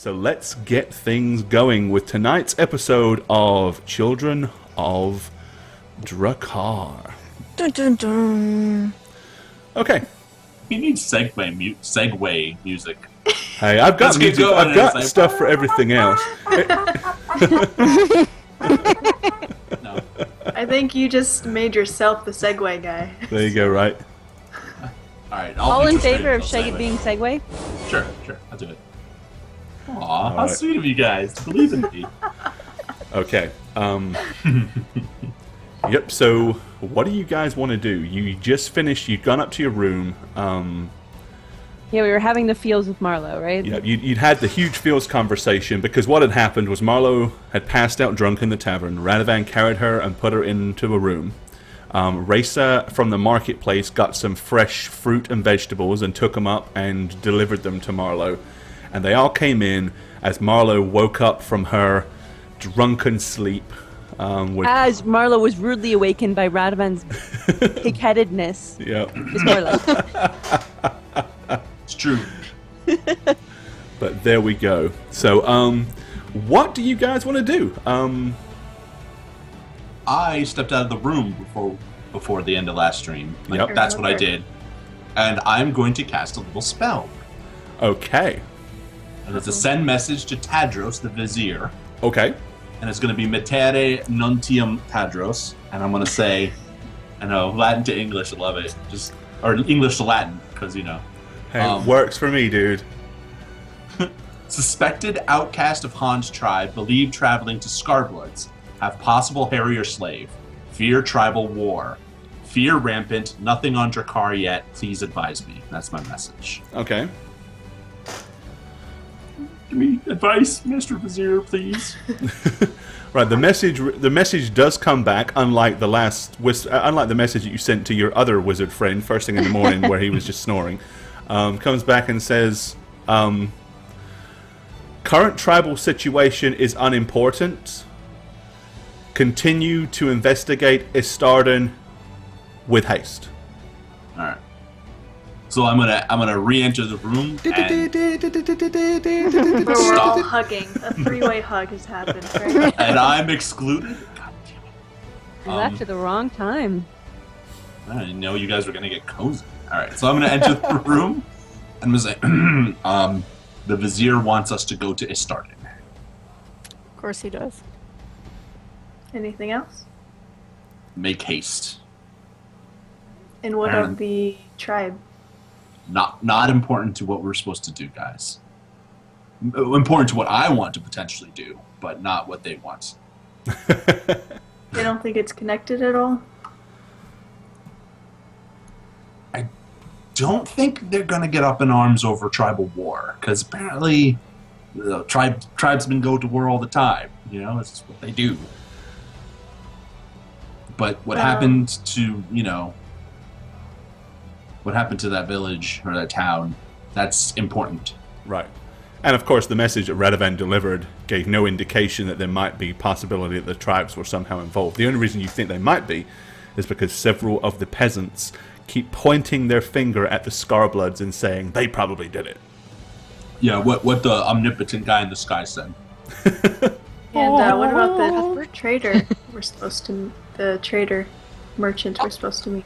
So let's get things going with tonight's episode of Children of Drakhar. Dun, dun, dun. Okay. He needs segue music. Hey, I've got music. I've got stuff for everything else. No. I think you just made yourself the Segway guy. There you go, right? Alright, All in favor of Shaggy being segue? Sure, I'll do it. Aw, how right. sweet of you guys to believe in me. Okay. Yep, so what do you guys want to do? You just finished, you'd gone up to your room. Yeah, we were having the feels with Marlo, right? Yeah, you'd had the huge feels conversation because what had happened was Marlo had passed out drunk in the tavern. Radovan carried her and put her into a room. Raisa from the marketplace got some fresh fruit and vegetables and took them up and delivered them to Marlo. And they all came in as Marlo woke up from her drunken sleep. As Marlo was rudely awakened by Radovan's pig-headedness. Yeah. It's Marlo. It's true. But there we go. So, what do you guys want to do? I stepped out of the room before the end of last stream. Yep. That's what I did. And I'm going to cast a little spell. Okay. And it's a send message to Tadros, the Vizier. Okay. And it's going to be Metere Nuntium Tadros. And I'm going to say, I know, Latin to English, I love it. Or English to Latin, because, Hey, works for me, dude. Suspected outcast of Han's tribe, believed traveling to Scarbloods. Have possible Harrier slave. Fear tribal war. Fear rampant. Nothing on Drakhar yet. Please advise me. That's my message. Okay. Give me advice, Mr. Vizier, please. Right. The message does come back, unlike the message that you sent to your other wizard friend first thing in the morning, where he was just snoring. Comes back and says, "Current tribal situation is unimportant. Continue to investigate Istarden with haste." All right. So I'm gonna re-enter the room. And We're all hugging. A three-way hug has happened, right? and I'm excluded. God You left at the wrong time. damn it! I didn't know you guys were gonna get cozy. All right. So I'm gonna enter the room. And I'm gonna say, the Vizier wants us to go to Istarden. Of course he does. Anything else? Make haste. And what of the tribe? Not important to what we're supposed to do, guys. Important to what I want to potentially do, but not what they want. They don't think it's connected at all? I don't think they're going to get up in arms over tribal war, because apparently tribesmen go to war all the time. It's just what they do. But what happened to, what happened to that village or that town, that's important. Right. And of course, the message that Radovan delivered gave no indication that there might be possibility that the tribes were somehow involved. The only reason you think they might be is because several of the peasants keep pointing their finger at the Scarbloods and saying they probably did it. Yeah, what the omnipotent guy in the sky said. And what about the trader the trader merchant we're supposed to meet?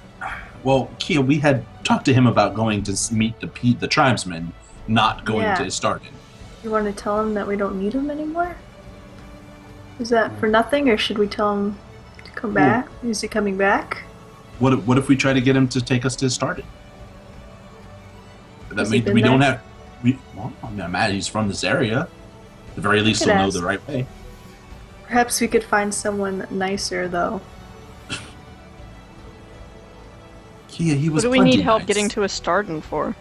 Well, Kia, we had talked to him about going to meet the tribesmen, not going to Istarden. You want to tell him that we don't need him anymore? Is that for nothing, or should we tell him to come back? Is he coming back? What if we try to get him to take us to Istarden? That Has he means been we there? don't have. I'm mad he's from this area. At the very least, Could he'll know ask. the right way. Perhaps we could find someone nicer, though. Kia, he was. What do we need plenty help nice. getting to Istarden for?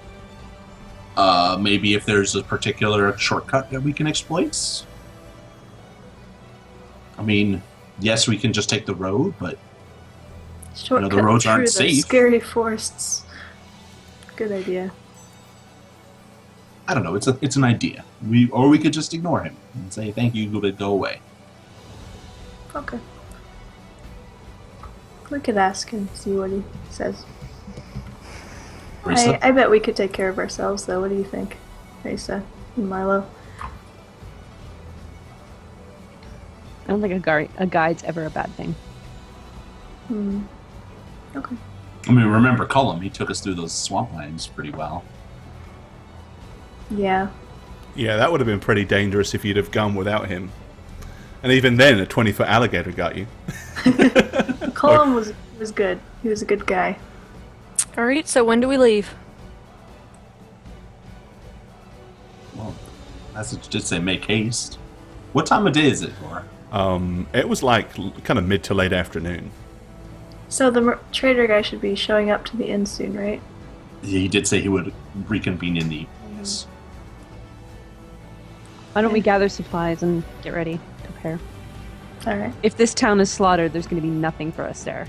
Maybe if there's a particular shortcut that we can exploit. I mean, yes, we can just take the road, but Shortcut the roads through aren't the safe. scary forests. Good idea. I don't know. It's an idea. We could just ignore him and say thank you, but go away. Okay. We could ask him, see what he says. Risa? I bet we could take care of ourselves, though. What do you think, Risa and Milo? I don't think a guide's ever a bad thing. Okay. I mean, remember Cullum? He took us through those swamplands pretty well. Yeah. Yeah, that would have been pretty dangerous if you'd have gone without him. And even then, a 20-foot alligator got you. Cullum was good. He was a good guy. All right, so when do we leave? Well, that's what you did say. Make haste. What time of day is it, or? It was like kind of mid to late afternoon. So the trader guy should be showing up to the inn soon, right? He did say he would reconvene in the. Yes. Why don't we gather supplies and get ready, prepare? All right. If this town is slaughtered, there's going to be nothing for us there.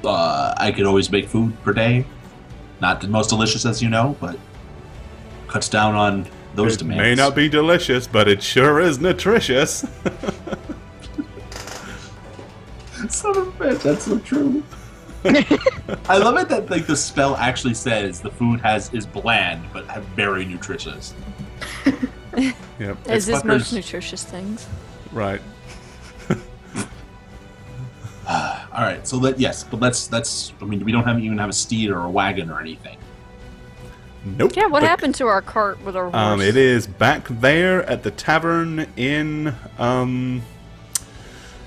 I could always make food per day. Not the most delicious, as you know, but cuts down on those It demands. may not be delicious, but it sure is nutritious. Son of a bitch, that's so true. I love it that like the spell actually says the food is bland but very nutritious. Yep. As It's is most fuckers. nutritious things. Right. All right, so let's. I mean, we don't even have a steed or a wagon or anything. Nope. Yeah, what But, happened to our cart with our horse? It is back there at the tavern in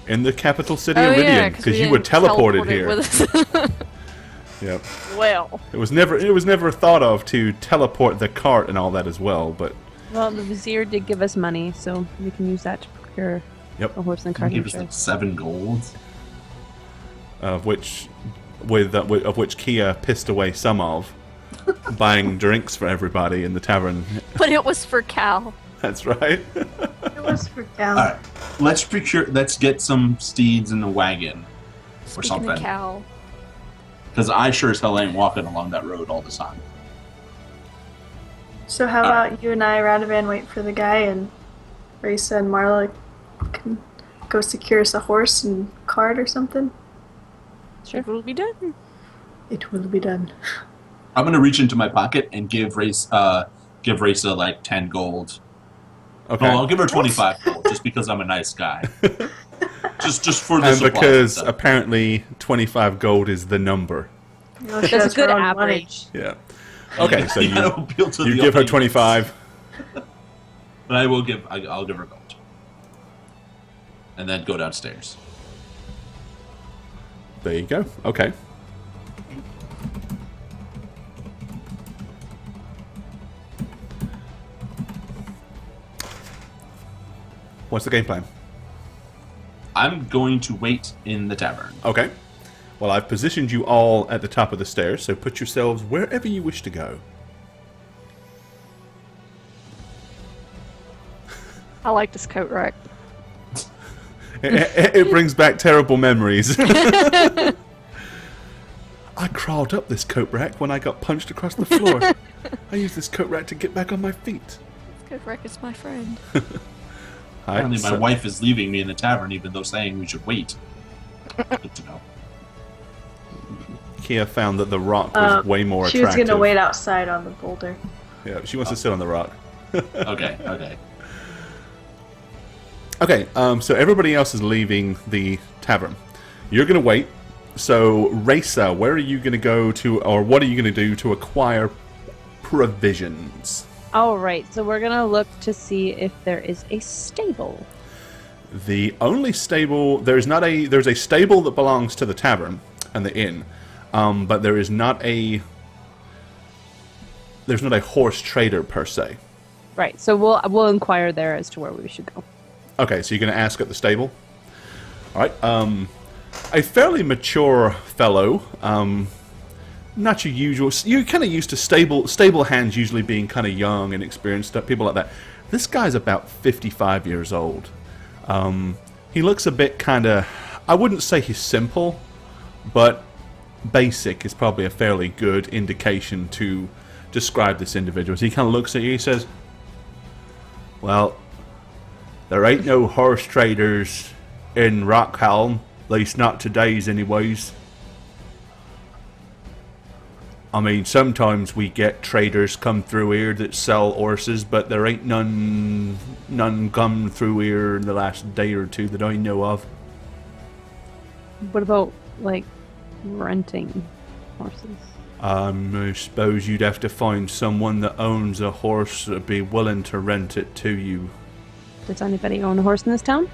the capital city of Iridium, because you were teleported here. Yep. Well, It was never thought of to teleport the cart and all that as well, but Well, the vizier did give us money, so we can use that to procure Yep. a horse and Can cart. you give us like 7 gold? of which Kia pissed away some of, buying drinks for everybody in the tavern. but it was for Cal. That's right. It was for Cal. All right, let's get some steeds in the wagon or Speaking something. of Cal, Because I sure as hell ain't walking along that road all the time. So how about you and I, Radovan, wait for the guy, and Raisa and Marla can go secure us a horse and cart or something? Sure. it will be done. It will be done. I'm gonna reach into my pocket and give Raisa like 10 gold. Okay. No, I'll give her 25 gold just because I'm a nice guy. just for the And supplies because stuff. apparently 25 gold is the number. Well, she That's a has good her own money. average. Yeah. Okay, so You gotta appeal to you the give her audience. 25. But I'll give her gold. And then go downstairs. There you go. Okay. What's the game plan? I'm going to wait in the tavern. Okay. Well, I've positioned you all at the top of the stairs, so put yourselves wherever you wish to go. I like this coat rack. It brings back terrible memories. I crawled up this coat rack when I got punched across the floor. I used this coat rack to get back on my feet. This coat rack is my friend. Hi, Apparently, my so- wife is leaving me in the tavern, even though saying we should wait. Good to know. Kia found that the rock was way more She was attractive. gonna wait outside on the boulder. Yeah, she wants to sit on the rock. Okay. Okay, so everybody else is leaving the tavern. You're going to wait. So, Raisa, where are you going to go to, or what are you going to do to acquire provisions? All right, so we're gonna look to see if there is a stable. The only stable there's a stable that belongs to the tavern and the inn, but there's not a horse trader per se. Right, so we'll inquire there as to where we should go. Okay, so you're going to ask at the stable. All right. A fairly mature fellow. Not your usual. You're kind of used to stable hands usually being kind of young and experienced, people like that. This guy's about 55 years old. He looks a bit kind of. I wouldn't say he's simple, but basic is probably a fairly good indication to describe this individual. So he kind of looks at you. He says, "Well, there ain't no horse traders in Rockhelm, at least not today's anyways." I mean, sometimes we get traders come through here that sell horses, but there ain't none come through here in the last day or two that I know of. What about, like, renting horses? I suppose you'd have to find someone that owns a horse that'd be willing to rent it to you. Does anybody own a horse in this town?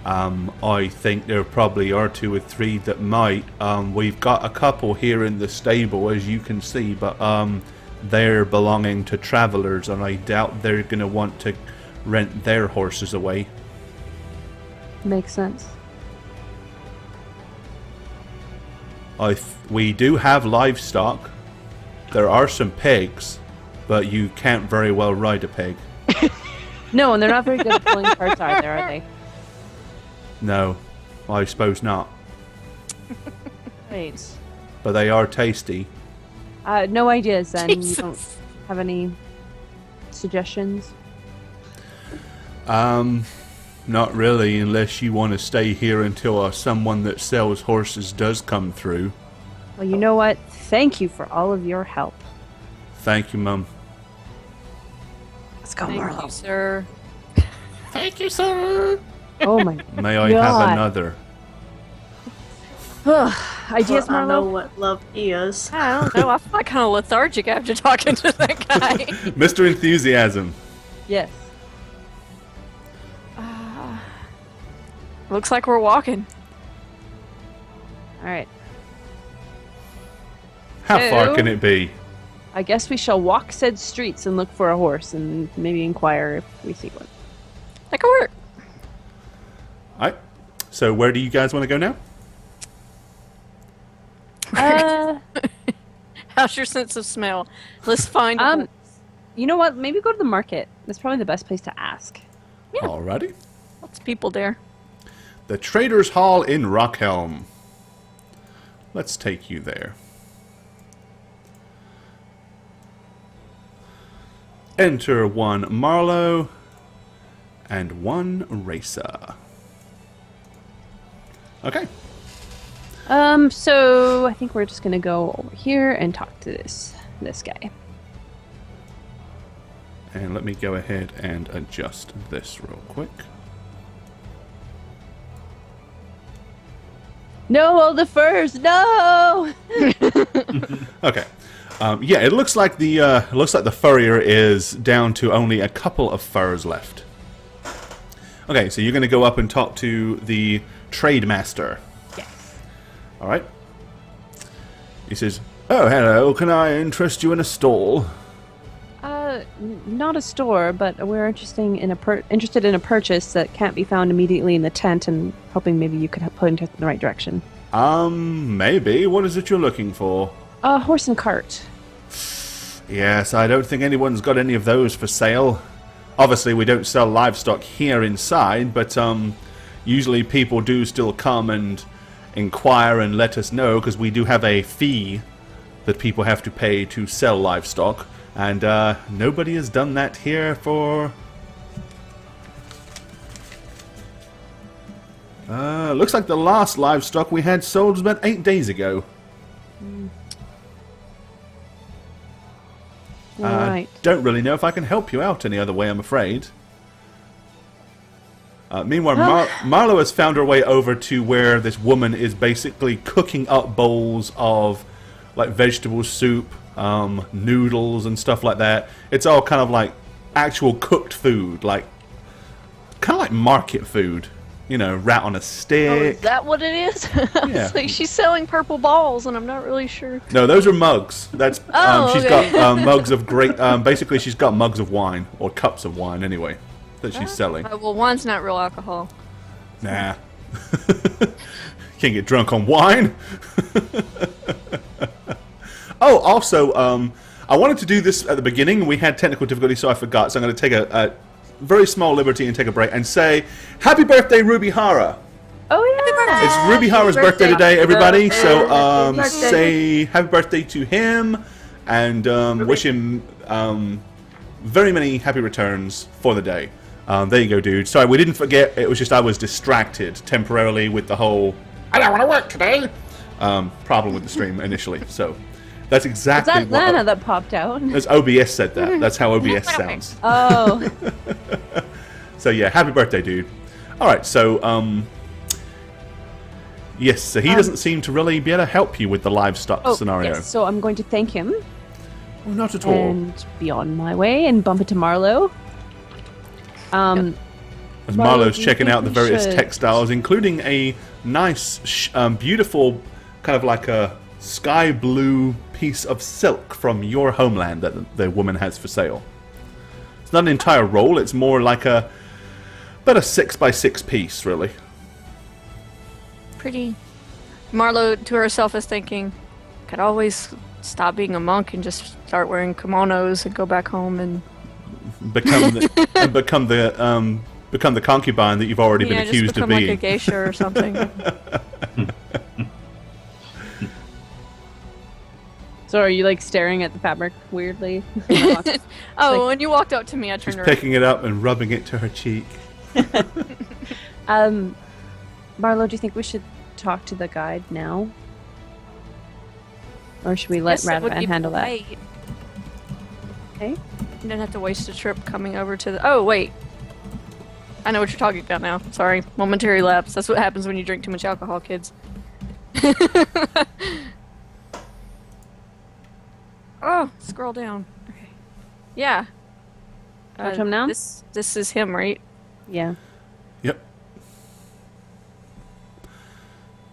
I think there probably are 2 or 3 that might. We've got a couple here in the stable, as you can see, but they're belonging to travelers, and I doubt they're going to want to rent their horses away. Makes sense. We do have livestock. There are some pigs, but you can't very well ride a pig. No, and they're not very good at pulling carts either, are they? No, I suppose not. Right. But they are tasty. No ideas then. Jesus. You don't have any suggestions? Not really, unless you want to stay here until someone that sells horses does come through. Well, you know what? Thank you for all of your help. Thank you, Mum. Let's go, Thank Marlo. you, sir. Thank you, sir. Oh my May I God. have another? Ideas, I know Marlo? what love is. I don't know. I feel like kind of lethargic after talking to that guy. Mr. Enthusiasm. Yes. Looks like we're walking. All right. How far Two. can it be? I guess we shall walk said streets and look for a horse and maybe inquire if we see one. That could work. Alright. So where do you guys want to go now? How's your sense of smell? Let's find a horse. You know what? Maybe go to the market. That's probably the best place to ask. Yeah. Alrighty. Lots of people there. The Traders' Hall in Rockhelm. Let's take you there. Enter 1 Marlowe and 1 Racer. Okay. So I think we're just gonna go over here and talk to this guy. And let me go ahead and adjust this real quick. No, all the furs, no! Okay. Yeah, it looks like the furrier is down to only a couple of furs left. Okay, so you're going to go up and talk to the trade master. Yes. All right. He says, "Oh, hello. Can I interest you in a stall?" Not a store, but we're interested in a purchase that can't be found immediately in the tent, and hoping maybe you could point us in the right direction. Maybe. What is it you're looking for? A horse and cart. Yes, I don't think anyone's got any of those for sale. Obviously, we don't sell livestock here inside, but usually people do still come and inquire and let us know, because we do have a fee that people have to pay to sell livestock, and nobody has done that here for... looks like the last livestock we had sold was about 8 days ago. Right. Don't really know if I can help you out any other way, I'm afraid. Meanwhile, Marlo has found her way over to where this woman is basically cooking up bowls of like vegetable soup, noodles and stuff like that. It's all kind of like actual cooked food, like kind of like market food. You know, rat on a Oh, stick. is that what it is? Yeah. So she's selling purple balls, and I'm not really sure. No, those are mugs. That's Oh, she's okay. got mugs of great. Basically, she's got mugs of wine or cups of wine anyway that she's selling. Well, wine's not real alcohol. Nah, can't get drunk on wine. Oh, also, I wanted to do this at the beginning. We had technical difficulty, so I forgot. So I'm going to take a very small liberty and take a break and say, "Happy birthday, Ruby Hara!" Oh yeah. It's Ruby Hara's birthday today, everybody. So Happy birthday. say happy birthday to him and wish him very many happy returns for the day. There you go, dude. Sorry, we didn't forget. It was just I was distracted temporarily with the whole "I don't want to work today" problem with the stream initially. So That's Is exactly that what... Lana that popped out? As OBS said that. That's how OBS sounds. Oh. So yeah, happy birthday, dude. Alright, so, yes, so he doesn't seem to really be able to help you with the livestock scenario. Yes, so I'm going to thank him Oh, not at all. and be on my way and bump into Marlo. As Marlo, Marlo's do you checking think out the we various should- textiles, including a nice, beautiful, kind of like a sky blue piece of silk from your homeland that the woman has for sale. It's not an entire roll, it's more like about a 6x6 piece, really. Pretty. Marlo to herself is thinking, could always stop being a monk and just start wearing kimonos and go back home and Become the concubine that you've already been just accused of become like being. a geisha or something. So are you like staring at the fabric weirdly? Oh, when you walked up to me, I She's turned around. picking it up and rubbing it to her cheek. Marlo, do you think we should talk to the guide now? Or should we let Yes, it would Radavan be handle that? polite. Okay. You don't have to waste a trip coming over to the. Oh wait, I know what you're talking about now. Sorry, momentary lapse. That's what happens when you drink too much alcohol, kids. Oh, scroll down. Okay. Yeah. Talk to him now? This is him, right? Yeah. Yep.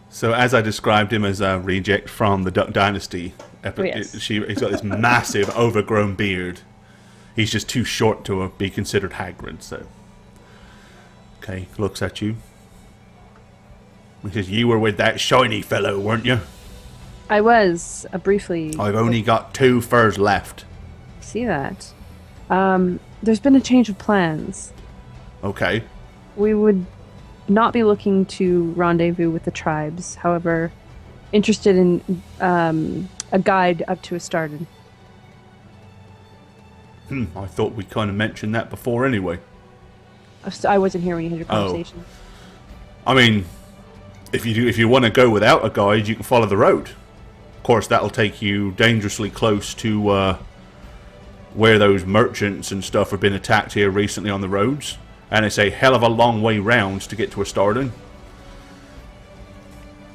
So as I described him as a reject from the Duck Dynasty, Yes. he's got this massive overgrown beard. He's just too short to be considered Hagrid, so... Okay, looks at you. He says, you were with that shiny fellow, weren't you? I was briefly. I've only got 2 furs left. See that. There's been a change of plans. Okay. We would not be looking to rendezvous with the tribes. However, interested in a guide up to Astardan. I thought we kind of mentioned that before anyway. I wasn't here when you had your conversation. I mean, if you want to go without a guide, you can follow the road. Of course, that'll take you dangerously close to where those merchants and stuff have been attacked here recently on the roads. And it's a hell of a long way round to get to Astardan.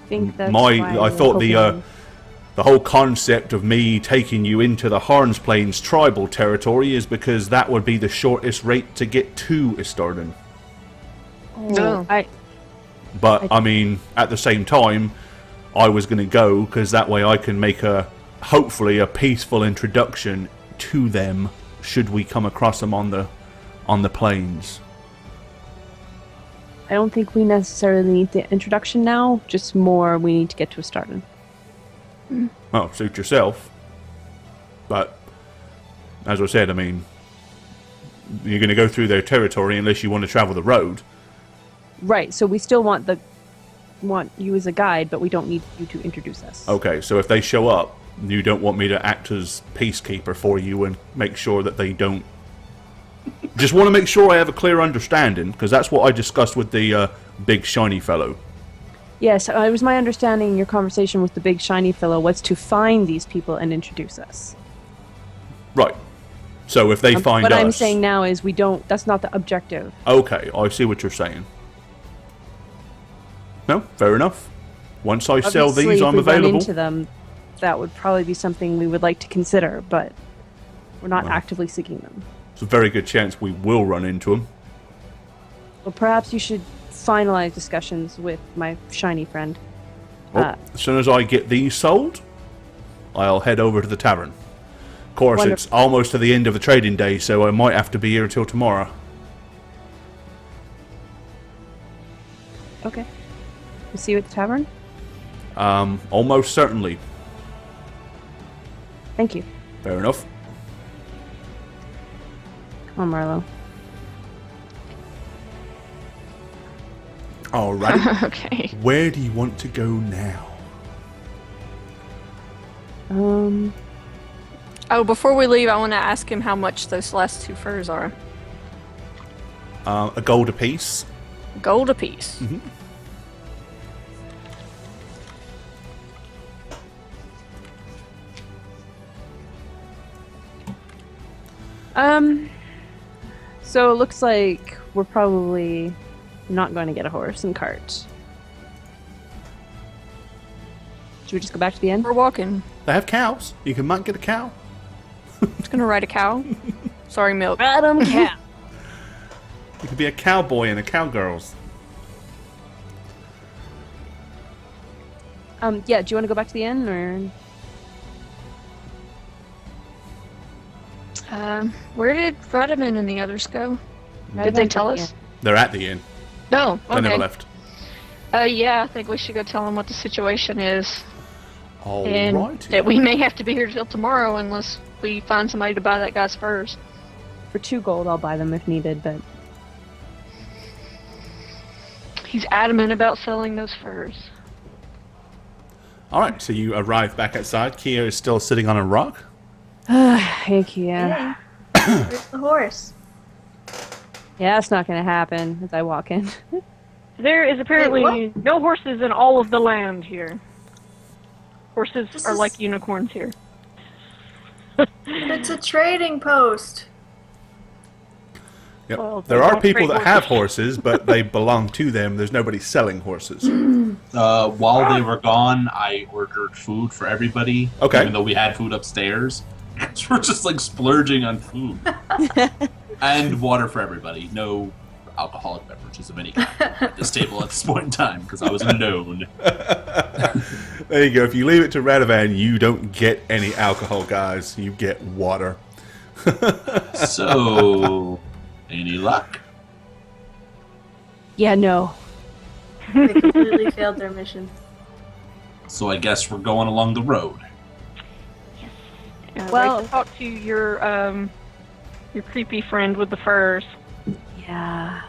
I think that's why I we're thought hoping- the whole concept of me taking you into the Harns Plains tribal territory is because that would be the shortest rate to get to Astardan. Oh, But, I mean, at the same time, I was going to go because that way I can make hopefully a peaceful introduction to them should we come across them on the plains. I don't think we necessarily need the introduction now. Just more, we need to get to Astardan. Well, suit yourself. But, as I said, I mean, you're going to go through their territory unless you want to travel the road. Right. So we still want you as a guide, but we don't need you to introduce us. Okay, so if they show up, you don't want me to act as peacekeeper for you and make sure that they don't... Just want to make sure I have a clear understanding, because that's what I discussed with the big shiny fellow. Yes, it was my understanding your conversation with the big shiny fellow was to find these people and introduce us. Right. So if they find what us... I'm saying now is we don't... That's not the objective. Okay, I see what you're saying. No, fair enough. Once I sell Obviously, these, if I'm we run available. into them, that would probably be something we would like to consider, but we're not actively seeking them. It's a very good chance we will run into them. Well, perhaps you should finalize discussions with my shiny friend. Well, as soon as I get these sold, I'll head over to the tavern. Of course, Wonderful. it's almost to the end of the trading day, so I might have to be here until tomorrow. Okay. We'll see you at the tavern. Almost certainly. Thank you. Fair enough. Come on, Marlo. Alright. Okay. Where do you want to go now? Oh, before we leave, I want to ask him how much those last 2 furs are. A gold apiece. Gold apiece. Mm-hmm. So it looks like we're probably not going to get a horse and cart. Should we just go back to the inn? We're walking. They have cows. You might get a cow. Just gonna ride a cow. Sorry, milk. Ride 'em, cow. You could be a cowboy and a cowgirls. Yeah, do you want to go back to the inn, or? Where did Radaman and the others go? Did they tell us? They're at the inn. No. They Okay. never left. Yeah, I think we should go tell them what the situation is. And Alrighty. that we may have to be here till tomorrow unless we find somebody to buy that guy's furs. For 2 gold, I'll buy them if needed, but... He's adamant about selling those furs. Alright, so you arrive back outside. Kia is still sitting on a rock. Hey, Kia. Where's the horse? Yeah, that's not gonna happen as I walk in. There is apparently Wait, no horses in all of the land here. Horses This are is- like unicorns here. It's a trading post. Yep. Well, there they are don't people trade that have horses, but they belong to them. There's nobody selling horses. While they were gone, I ordered food for everybody. Okay. Even though we had food upstairs. We're just like splurging on food. And water for everybody. No alcoholic beverages of any kind at this table at this point in time, because I was alone. There you go. If you leave it to Radovan, you don't get any alcohol, guys. You get water. So, any luck? Yeah, no. They completely failed their mission. So I guess we're going along the road. Well- Talk to your creepy friend with the furs. Yeah.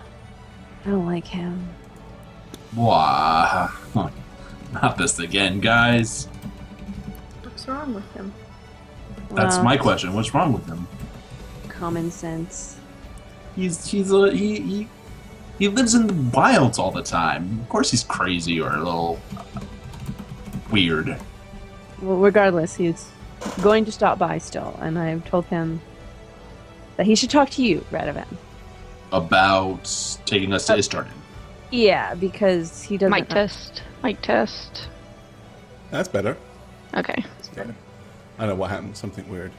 I don't like him. Why? Not this again, guys. What's wrong with him? That's Well, my question. What's wrong with him? common sense. He lives in the wilds all the time. Of course he's crazy or a little weird. Well, regardless, he's going to stop by still, and I've told him that he should talk to you, Radovan. About taking us to Istarden. Yeah, because he doesn't. Mic test. Mic test. That's better. Okay. I don't know what happened. Something weird.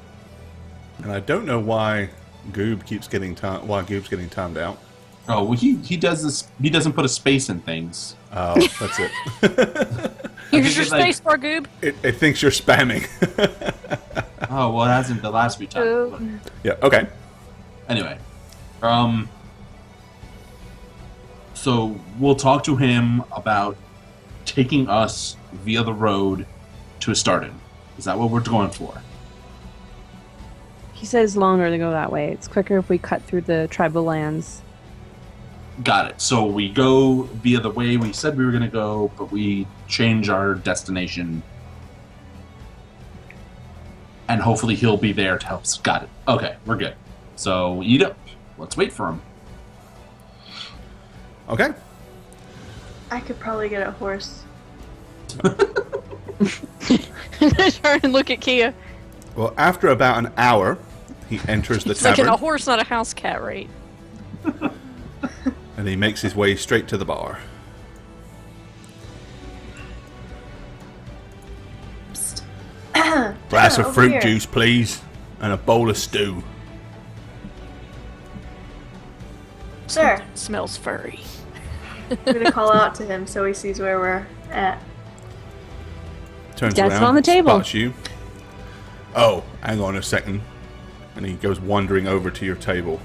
And I don't know why Goob's getting timed out. Oh, well, he does this. He doesn't put a space in things. Oh, that's it. Here's your it's like- space bar, Goob. It thinks you're spamming. Oh, well, it hasn't the last few times. Yeah. Okay. Anyway, so we'll talk to him about taking us via the road to Istarden. Is that what we're going for? He says longer to go that way. It's quicker if we cut through the tribal lands. Got it. So we go via the way we said we were going to go, but we change our destination. And hopefully he'll be there to help us. Got it. Okay, we're good. So eat up. Let's wait for him. Okay. I could probably get a horse. Turn and look at Kia. Well, after about an hour, he enters the It's like tavern a horse, not a house cat, right? and he makes his way straight to the bar. Psst. Glass Jenna, of over fruit here. juice, please, and a bowl of stew. Sir, Smells furry. I'm gonna call out to him so he sees where we're at. Turns That's around, on the table. spots you. Oh, hang on a second. And he goes wandering over to your table.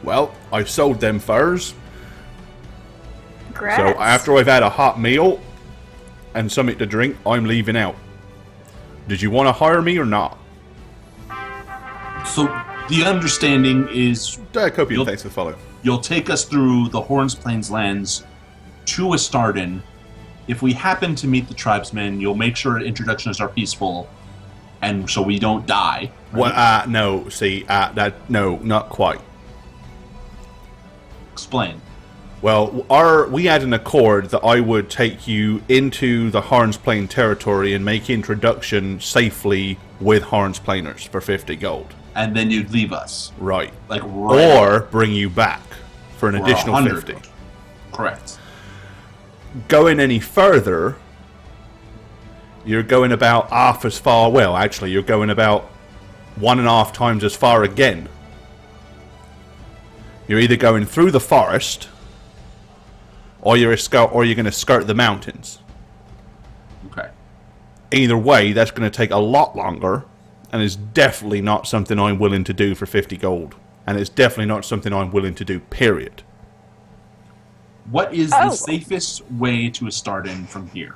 Well, I've sold them furs. Congrats. So after I've had a hot meal and something to drink, I'm leaving out. Did you want to hire me or not? So the understanding is Copium, You'll- thanks for the follow. you'll take us through the Horns Plains lands to Istarden. If we happen to meet the tribesmen, you'll make sure introductions are peaceful, and so we don't die. Well, no, not quite. Explain. Well, we had an accord that I would take you into the Harns Plain territory and make introduction safely with Harns Planers for 50 gold. And then you'd leave us. Right. Like right Or bring you back for an additional 100 50. gold. Correct. Going any further, you're going about half as far. Well, actually, you're going about 1.5 times as far again. You're either going through the forest, or you're going to skirt the mountains. Okay. Either way, that's going to take a lot longer, and it's definitely not something I'm willing to do for 50 gold. And it's definitely not something I'm willing to do, period. What is the safest way to start in from here?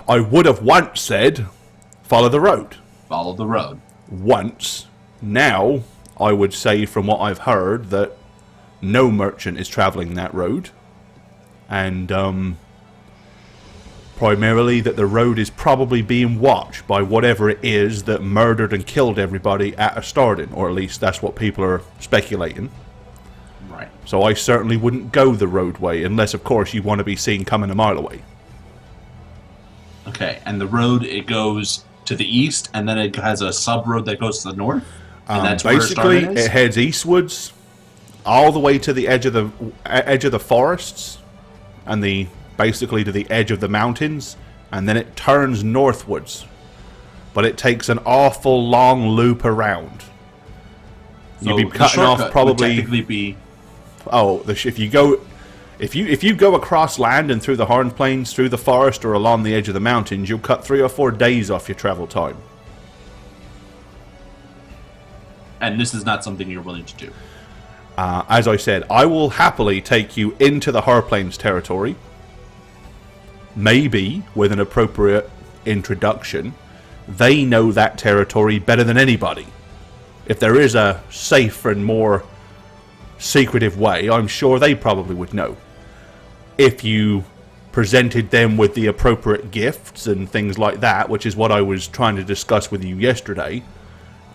I would have once said, follow the road. Follow the road. Once. Now, I would say from what I've heard that no merchant is traveling that road. And, primarily that the road is probably being watched by whatever it is that murdered and killed everybody at a starting. Or at least that's what people are speculating. Right. So I certainly wouldn't go the roadway, unless, of course, you want to be seen coming a mile away. Okay, and the road, it goes to the east, and then it has a sub-road that goes to the north? And that's Basically, where it heads eastwards, all the way to the edge of the forests, and basically to the edge of the mountains, and then it turns northwards. But it takes an awful long loop around. So You'd be cutting off probably. Would technically be. If you go across land and through the Harn Plains, through the forest, or along the edge of the mountains, you'll cut 3 or 4 days off your travel time. And this is not something you're willing to do. As I said, I will happily take you into the Harn Plains territory. Maybe with an appropriate introduction. They know that territory better than anybody. If there is a safer and more secretive way, I'm sure they probably would know. If you presented them with the appropriate gifts and things like that, which is what I was trying to discuss with you yesterday,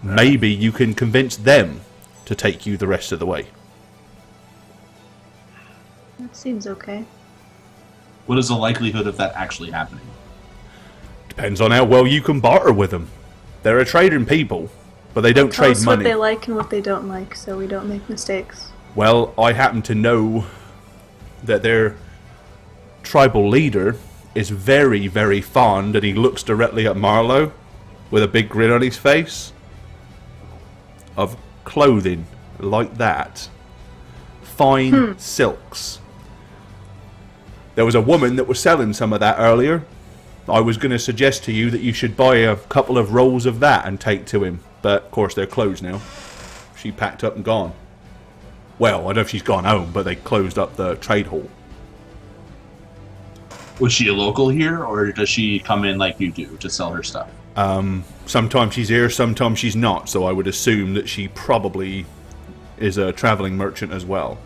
maybe you can convince them to take you the rest of the way. That seems okay. What is the likelihood of that actually happening? Depends on how well you can barter with them. They're a trading people, but they don't Tell trade us money. what they like and what they don't like, so we don't make mistakes. Well, I happen to know that their tribal leader is very, very fond, and he looks directly at Marlowe with a big grin on his face, of clothing like that. Fine silks. There was a woman that was selling some of that earlier. I was going to suggest to you that you should buy a couple of rolls of that and take to him, but of course they're closed now. She packed up and gone. Well, I don't know if she's gone home, but they closed up the trade hall. Was she a local here, or does she come in like you do to sell her stuff? Sometimes she's here, sometimes she's not, so I would assume that she probably is a traveling merchant as well.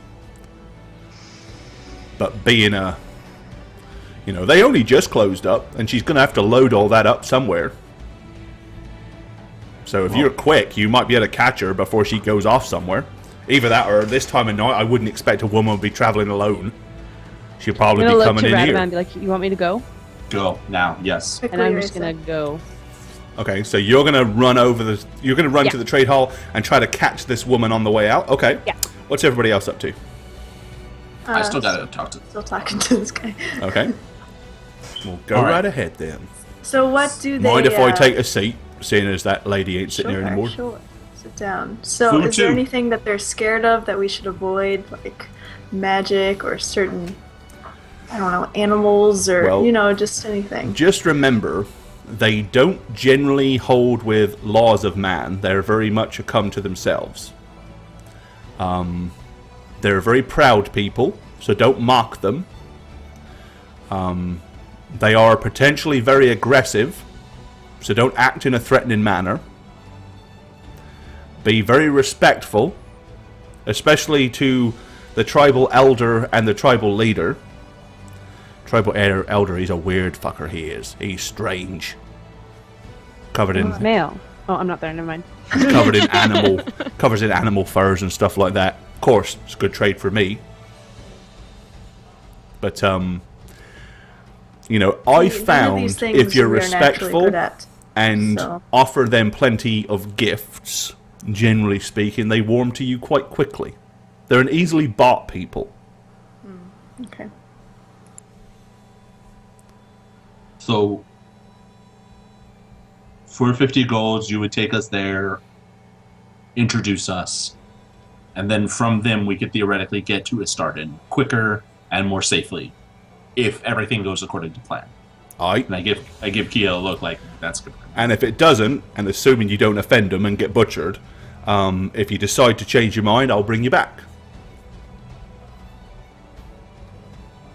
But being a... You know, they only just closed up, and she's going to have to load all that up somewhere. So if you're quick, you might be able to catch her before she goes off somewhere. Either that, or this time of night, I wouldn't expect a woman to be traveling alone. She'll probably be coming in here. And be like, you want me to go? Go now, yes. Quickly, And I'm just Raisa. gonna go. Okay, so you're gonna run you're gonna run to the trade hall and try to catch this woman on the way out. Okay. Yeah. What's everybody else up to? I still gotta talk to. Still talking to this guy. Okay. Well, go All right. right ahead then. So what do they? Mind if I take a seat, seeing as that lady ain't sitting Sure, here anymore? sure. Sit down. So, Food is there too. anything that they're scared of that we should avoid, like magic or certain, I don't know, animals or Well, just anything? Just remember, they don't generally hold with laws of man. They're very much a come to themselves. They're very proud people, so don't mock them. They are potentially very aggressive, so don't act in a threatening manner. Be very respectful, especially to the tribal elder and the tribal leader. Tribal elder, he's a weird fucker, he is. He's strange. Covered in Male. Oh, I'm not there. Never mind. covers in animal furs and stuff like that. Of course, it's good trade for me. But you know, I found if you're respectful and offer them plenty of gifts, generally speaking, they warm to you quite quickly. They're an easily bought people. Okay. So, for 50 golds, you would take us there, introduce us, and then from them we could theoretically get to Astarten quicker and more safely, if everything goes according to plan. Aye. And I give Kia a look like, that's good. And if it doesn't, and assuming you don't offend them and get butchered, if you decide to change your mind, I'll bring you back.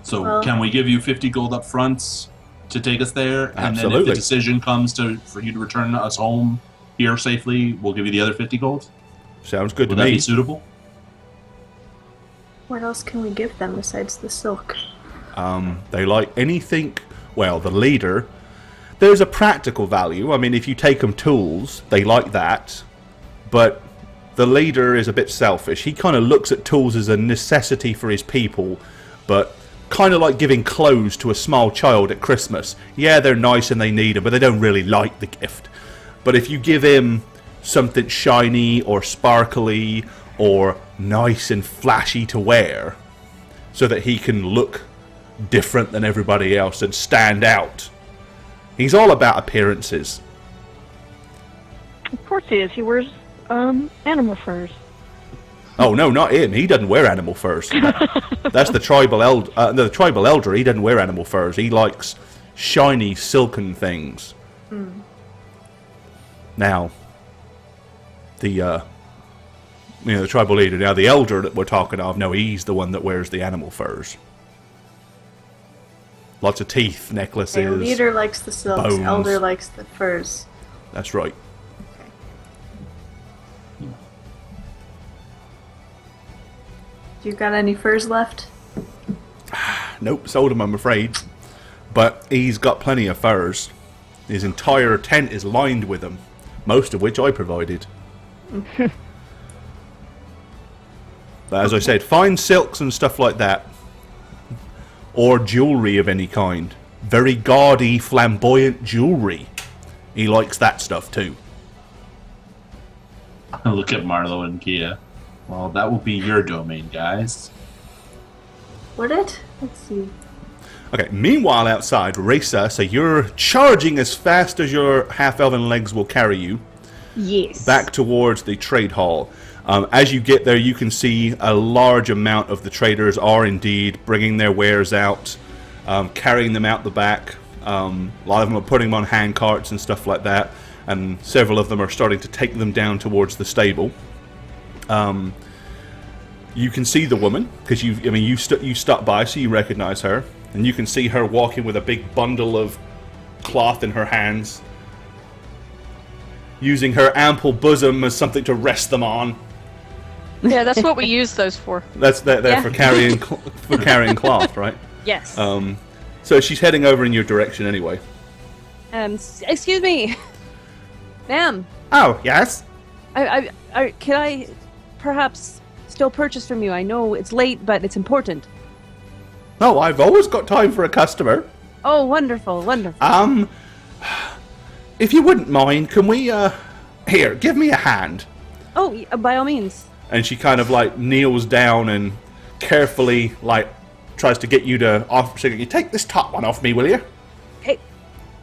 So can we give you 50 gold up front to take us there? And Absolutely. then if the decision comes for you to return us home here safely, we'll give you the other 50 gold? Sounds good Would to that me. be suitable? What else can we give them besides the silk? They like anything. Well, the leader, there's a practical value. I mean, if you take them tools, they like that. But the leader is a bit selfish. He kind of looks at tools as a necessity for his people, but kind of like giving clothes to a small child at Christmas. Yeah, they're nice and they need them, but they don't really like the gift. But if you give him something shiny or sparkly or nice and flashy to wear, so that he can look different than everybody else and stand out. He's all about appearances. Of course he is. He wears animal furs. Oh no, not him. He doesn't wear animal furs. That's the tribal elder. The tribal elder. He doesn't wear animal furs. He likes shiny, silken things. Now, the the tribal leader. Now, the elder that we're talking of. No, he's the one that wears the animal furs. Lots of teeth, necklaces. Okay, leader likes the silks, bones. elder likes the furs. That's right. Do you got any furs left? Nope, sold him, I'm afraid. But he's got plenty of furs. His entire tent is lined with them, most of which I provided. But as I said, fine silks and stuff like that. Or jewellery of any kind. Very gaudy, flamboyant jewellery. He likes that stuff too. I look at Marlo and Kia. Well, that will be your domain, guys. Would it? Let's see. Okay, meanwhile outside, Risa, so you're charging as fast as your half-elven legs will carry you. Yes. Back towards the trade hall. As you get there, you can see a large amount of the traders are indeed bringing their wares out, carrying them out the back. A lot of them are putting them on hand carts and stuff like that, and several of them are starting to take them down towards the stable. You can see the woman because you stop by, so you recognize her, and you can see her walking with a big bundle of cloth in her hands, using her ample bosom as something to rest them on. Yeah, that's what we use those for. That's they're for carrying cloth, right? Yes. So she's heading over in your direction anyway. Excuse me, ma'am. Oh yes. Can I perhaps still purchase from you? I know it's late, but it's important. No, I've always got time for a customer. Oh, wonderful, wonderful. If you wouldn't mind, can we here, give me a hand. Oh, by all means. And she kind of like kneels down and carefully like tries to get you to off. So you take this top one off me, will you? Hey.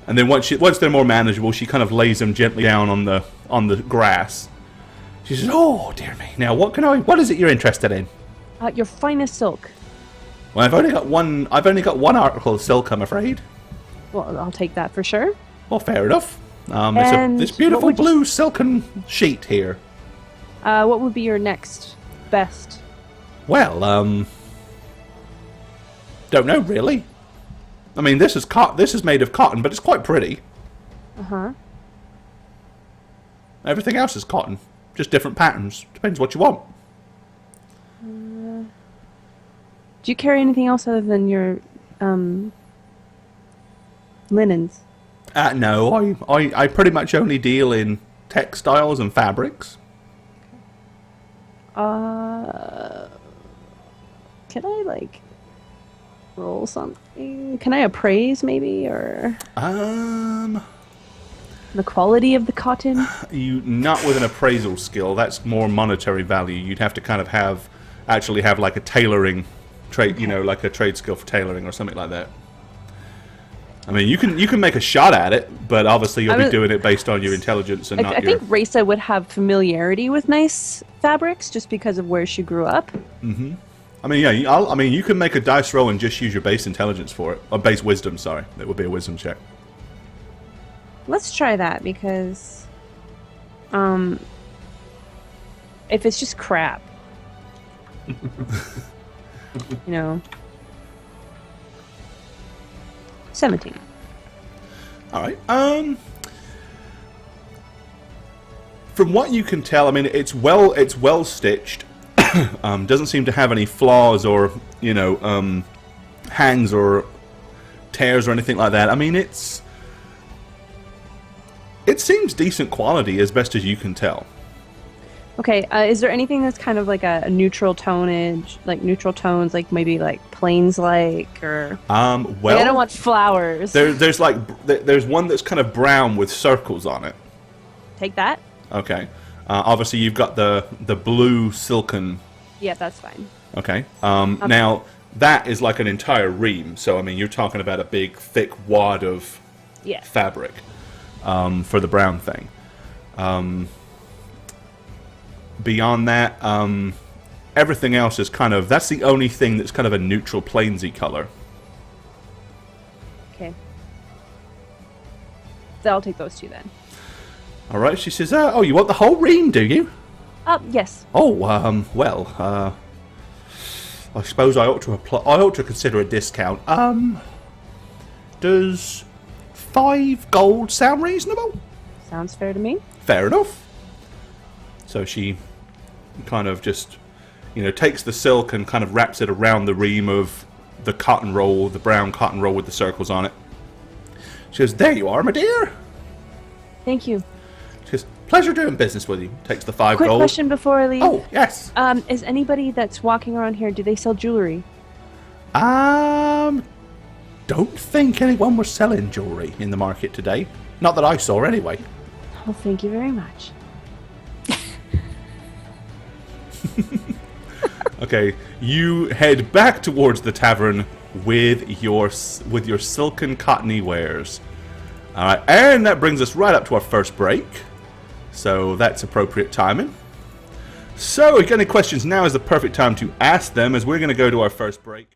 And then once they're more manageable, she kind of lays them gently down on the grass. She says, "Oh dear me. Now what is it you're interested in?" Your finest silk. Well, I've only got one article of silk, I'm afraid. Well, I'll take that for sure. Well, fair enough. And It's this beautiful what would blue silken sheet here. What would be your next best? Well, don't know really. I mean, this is made of cotton, but it's quite pretty. Uh-huh. Everything else is cotton, just different patterns. Depends what you want. Do you carry anything else other than your linens? No, I pretty much only deal in textiles and fabrics. Can I roll something. Can I appraise maybe, or the quality of the cotton? You not with an appraisal skill. That's more monetary value. You'd have to kind of actually have like a tailoring trade, you know, like a trade skill for tailoring or something like that. I mean, you can make a shot at it, but obviously you'll be doing it based on your intelligence and not I your... think Raisa would have familiarity with nice fabrics just because of where she grew up. Mm-hmm. I mean, yeah. I mean, you can make a dice roll and just use your base intelligence for it, or base wisdom. Sorry, that would be a wisdom check. Let's try that because, if it's just crap, you know, 17. All right. From what you can tell, I mean, it's well stitched. Doesn't seem to have any flaws or, you know, hangs or tears or anything like that. I mean, it seems decent quality as best as you can tell. Okay, is there anything that's kind of like a neutral tonage, like neutral tones, like maybe like plains-like, or... Well... Like, I don't want flowers. There's one that's kind of brown with circles on it. Take that? Okay. Obviously, you've got the blue silken... Yeah, that's fine. Okay. Now, that is like an entire ream, so, I mean, you're talking about a big, thick wad of fabric for the brown thing. Beyond that, everything else is kind of... That's the only thing that's kind of a neutral plainsy color. Okay. So I'll take those two then. Alright, she says, oh, you want the whole ream, do you? Yes. Oh, well, I suppose I ought to consider a discount. Does 5 gold sound reasonable? Sounds fair to me. Fair enough. So she kind of just, you know, takes the silk and kind of wraps it around the ream of the cotton roll, the brown cotton roll with the circles on it. She goes, there you are, my dear. Thank you. She goes, pleasure doing business with you. Takes the 5 Quick gold. question before I leave. Oh, yes. Is anybody that's walking around here, do they sell jewelry? Don't think anyone was selling jewelry in the market today. Not that I saw, anyway. Well, thank you very much. Okay, you head back towards the tavern with your silken cottony wares. All right, and that brings us right up to our first break. So that's appropriate timing. So if you got any questions, now is the perfect time to ask them, as we're going to go to our first break.